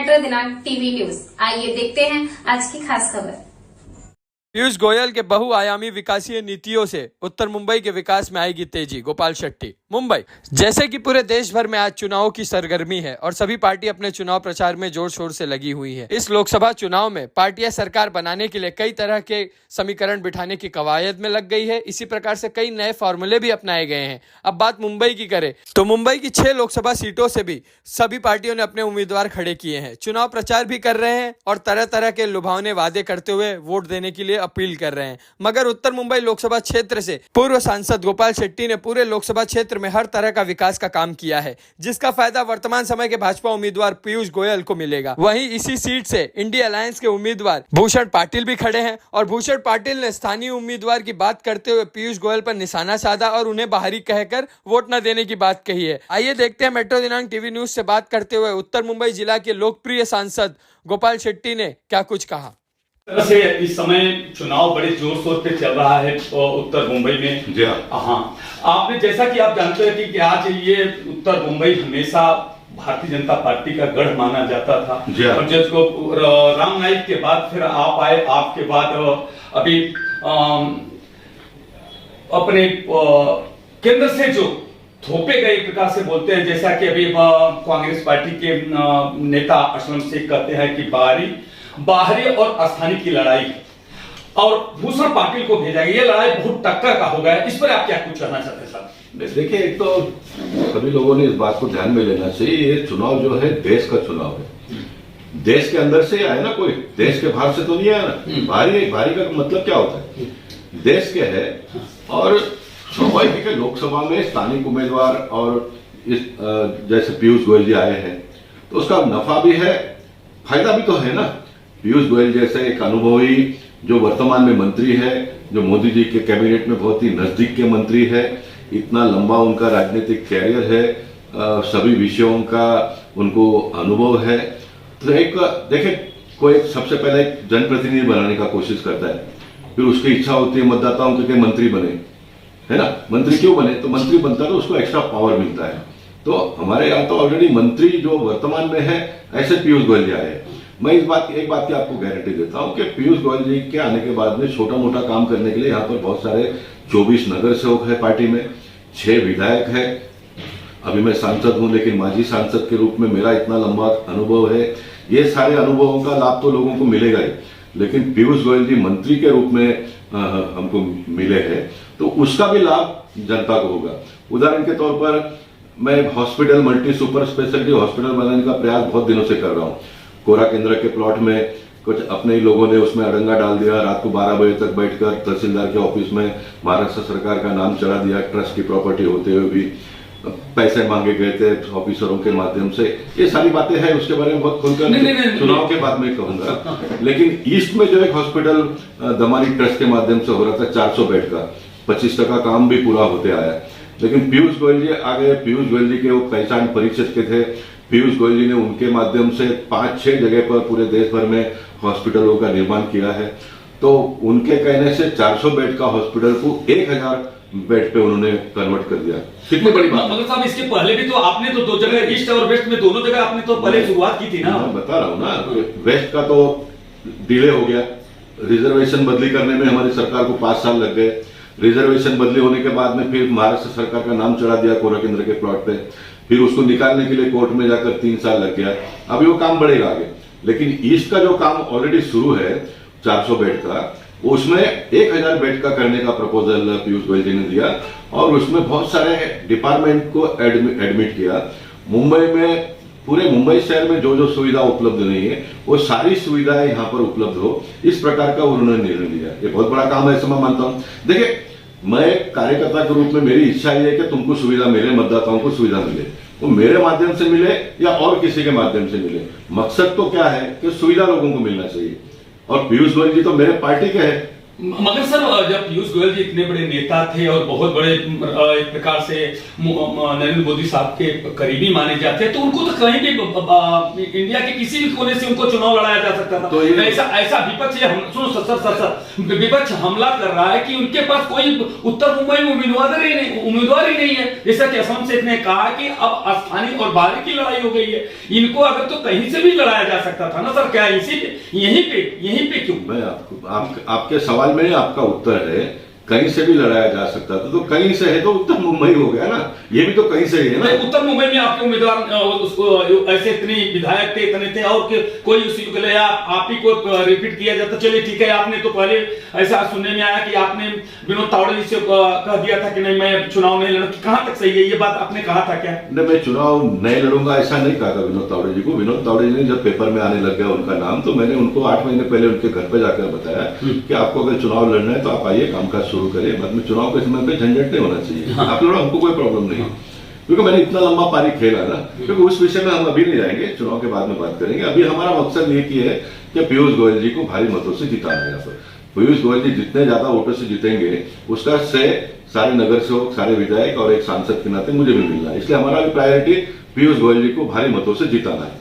Metro दिनांक TV news. आइए देखते हैं आज की खास खबर। पीयूष गोयल के बहुआयामी विकासीय नीतियों से उत्तर मुंबई के विकास में आएगी तेजी। गोपाल शेट्टी, मुंबई। जैसे कि पूरे देश भर में आज चुनाव की सरगर्मी है और सभी पार्टी अपने चुनाव प्रचार में जोर शोर से लगी हुई है। इस लोकसभा चुनाव में पार्टियां सरकार बनाने के लिए कई तरह के समीकरण बिठाने की कवायद में लग गई है। इसी प्रकार से कई नए फॉर्मूले भी अपनाए गए हैं। अब बात मुंबई की करें तो मुंबई की 6 लोकसभा सीटों से भी सभी पार्टियों ने अपने उम्मीदवार खड़े किए हैं, चुनाव प्रचार भी कर रहे हैं और तरह तरह के लुभावने वादे करते हुए वोट देने के लिए अपील कर रहे हैं। मगर उत्तर मुंबई लोकसभा क्षेत्र से पूर्व सांसद गोपाल शेट्टी ने पूरे लोकसभा क्षेत्र में हर तरह का विकास का काम किया है, जिसका फायदा वर्तमान समय के भाजपा उम्मीदवार पीयूष गोयल को मिलेगा। वहीं इसी सीट से इंडिया अलायंस के उम्मीदवार भूषण पाटिल भी खड़े हैं और भूषण पाटिल ने स्थानीय उम्मीदवार की बात करते हुए पीयूष गोयल पर निशाना साधा और उन्हें बाहरी कहकर वोट न देने की बात कही है। आइए देखते हैं मेट्रो दिनांक टीवी न्यूज से बात करते हुए उत्तर मुंबई जिला के लोकप्रिय सांसद गोपाल शेट्टी ने क्या कुछ कहा। तरह से इस समय चुनाव बड़े जोर शोर पे चल रहा है उत्तर मुंबई में। जी हाँ, आपने जैसा कि आप जानते हैं कि आज ये उत्तर मुंबई हमेशा भारतीय जनता पार्टी का गढ़ माना जाता था और जिसको राम नाईक के बाद फिर आप आए, आपके बाद अभी अपने केंद्र से जो थोपे गए प्रकार से बोलते हैं, जैसा कि अभी कांग्रेस पार्टी के नेता असलम शेख कहते हैं कि बाहरी और स्थानीय की लड़ाई और भूषण पाटिल को भेजा गया, ये लड़ाई बहुत टक्कर का हो गया। इस पर आप क्या कुछ कहना चाहते हैं साहब? देखिए, एक तो सभी लोगों ने इस बात को ध्यान में लेना चाहिए, ये चुनाव जो है देश का चुनाव है। देश के अंदर से आए ना, कोई देश के बाहर से तो नहीं आया ना। भारी का मतलब क्या होता है? देश के है और स्वाभाविक है लोकसभा में स्थानीय उम्मीदवार और इस जैसे पीयूष गोयल जी आए हैं तो उसका नफा भी है, फायदा भी तो है ना। पीयूष गोयल जैसे एक अनुभवी जो वर्तमान में मंत्री है, जो मोदी जी के कैबिनेट में बहुत ही नजदीक के मंत्री है, इतना लंबा उनका राजनीतिक कैरियर है, सभी विषयों का उनको अनुभव है। तो एक देखे, कोई सबसे पहले एक जनप्रतिनिधि बनाने का कोशिश करता है, फिर उसकी इच्छा होती है मतदाताओं की मंत्री बने, है ना। मंत्री क्यों बने? तो मंत्री बनता है तो उसको एक्स्ट्रा पावर मिलता है। तो हमारे यहाँ तो ऑलरेडी मंत्री जो वर्तमान में है ऐसे पीयूष गोयल जी आए। मैं एक बात की आपको गारंटी देता हूं कि पीयूष गोयल जी के आने के बाद में छोटा मोटा काम करने के लिए यहाँ पर बहुत सारे 24 नगर सेवक है पार्टी में, 6 विधायक है। अभी मैं सांसद हूं लेकिन माजी सांसद के रूप में मेरा इतना लंबा अनुभव है। ये सारे अनुभवों का लाभ तो लोगों को मिलेगा ही, लेकिन पीयूष गोयल जी मंत्री के रूप में हमको मिले हैं तो उसका भी लाभ जनता को होगा। उदाहरण के तौर पर मैं hospital, multi super speciality hospital बनाने का प्रयास बहुत दिनों से कर रहा हूं। कोरा केंद्र के प्लॉट में कुछ अपने ही लोगों ने उसमें अड़ंगा डाल दिया, रात को 12 बजे तक बैठकर तहसीलदार के ऑफिस में महाराष्ट्र सरकार का नाम चढ़ा दिया, ट्रस्ट की प्रॉपर्टी होते हुए भी पैसे मांगे गए थे ऑफिसरों के माध्यम से। ये सारी बातें हैं, उसके बारे में बहुत खुलकर चुनाव के बाद में कहूंगा। लेकिन ईस्ट में जो एक हॉस्पिटल दमारी ट्रस्ट के माध्यम से हो रहा था 400 बेड का, 25% काम भी पूरा होते आया। लेकिन पीयूष गोयल जी आ गए। पीयूष गोयल जी के वो पहचान परिषद के थे। पीयूष गोयल जी ने उनके माध्यम से 5-6 जगह पर पूरे देश भर में हॉस्पिटलों का निर्माण किया है। तो उनके कहने से 400 बेड का हॉस्पिटल को 1000 बेड पे उन्होंने कन्वर्ट कर दिया। कितनी बड़ी बात। मगर साहब, इसके पहले भी तो आपने तो 2 जगह ईस्ट और वेस्ट में दोनों जगह आपने तो पहले शुरुआत की थी ना। मैं बता रहा हूँ ना, वेस्ट का तो डिले हो गया, रिजर्वेशन बदली करने में हमारी सरकार को 5 साल लग गए। रिजर्वेशन बदली होने के बाद में फिर महाराष्ट्र सरकार का नाम चढ़ा दिया कोरा केंद्र के प्लॉट पे, फिर उसको निकालने के लिए कोर्ट में जाकर 3 साल लग गया। अभी वो काम बढ़ेगा आगे। लेकिन ईस्ट का जो काम ऑलरेडी शुरू है 400 बेड का, उसमें 1000 बेड का करने का प्रपोजल पीयूष गोयल जी ने दिया और उसमें बहुत सारे डिपार्टमेंट को एडमिट किया। मुंबई में, पूरे मुंबई शहर में जो जो सुविधा उपलब्ध नहीं है वो सारी सुविधाएं यहाँ पर उपलब्ध हो, इस प्रकार का उन्होंने निर्णय लिया। ये बहुत बड़ा काम है, ऐसा मैं मानता हूँ। देखिए, मैं कार्यकर्ता के रूप में मेरी इच्छा ये है कि तुमको सुविधा, मेरे मतदाताओं को सुविधा मिले, वो मेरे माध्यम से मिले या और किसी के माध्यम से मिले। मकसद तो क्या है कि सुविधा लोगों को मिलना चाहिए। और पीयूष गोयल जी तो मेरे पार्टी के हैं, मगर सर, जब पीयूष गोयल जी इतने बड़े नेता थे और बहुत बड़े एक प्रकार से नरेंद्र मोदी साहब के करीबी माने जाते हैं, तो उनको तो कहीं भी इंडिया के किसी भी कोने से उनको चुनाव लड़ाया जा सकता था। तो ऐसा विपक्ष सुनो विपक्ष हमला कर रहा है कि उनके पास कोई उत्तर मुंबई में उम्मीदवार ही नहीं है। जैसा कि असलम शेख ने कहा कि अब स्थानीय और बाहरी की लड़ाई हो गई है, इनको अगर तो कहीं से भी लड़ाया जा सकता था ना सर, क्या यहीं पे क्यों? मैं आपके सवाल में आपका उत्तर है, कहीं से भी लड़ाया जा सकता था, तो कहीं से है तो उत्तर मुंबई हो गया ना, ये भी तो कहीं से ही है ना। उत्तर मुंबई में आपके उम्मीदवार ऐसे इतने विधायक थे, इतने थे, और कोई उसी के लिए आप ही को रिपीट किया जाता। चलिए ठीक है, आपने तो पहले ऐसा सुनने में आया कि आपने विनोद तावड़े जी से कह दिया था कि नहीं मैं चुनाव नहीं लड़ूंगा, कहां तक सही है ये बात? आपने कहा था क्या? नहीं, मैं चुनाव नहीं लड़ूंगा ऐसा नहीं कहा था विनोद तावड़े जी को। विनोद तावड़े जी ने जब पेपर में आने लग गया उनका नाम, तो मैंने उनको 8 महीने पहले उनके घर पे जाकर बताया कि आपको अगर चुनाव लड़ना है तो आप आइए, कामकाज शुरू करिए, बाद में चुनाव के समय पे झंझट नहीं होना चाहिए। आप लड़ो, हमको कोई प्रॉब्लम नहीं, क्योंकि मैंने इतना लंबा पारी खेला ना, क्योंकि उस विषय में हम अभी नहीं जाएंगे, चुनाव के बाद में बात करेंगे। अभी हमारा मकसद ये है कि पीयूष गोयल जी को भारी मतों से जिताना है। यहाँ पर पीयूष गोयल जी जितने ज्यादा वोटों से जीतेंगे उसका श्रेय सारे नगर सेवक, सारे विधायक और एक सांसद के नाते मुझे भी मिलना है। इसलिए हमारा प्रायोरिटी पीयूष गोयल जी को भारी मतों से जिताना है।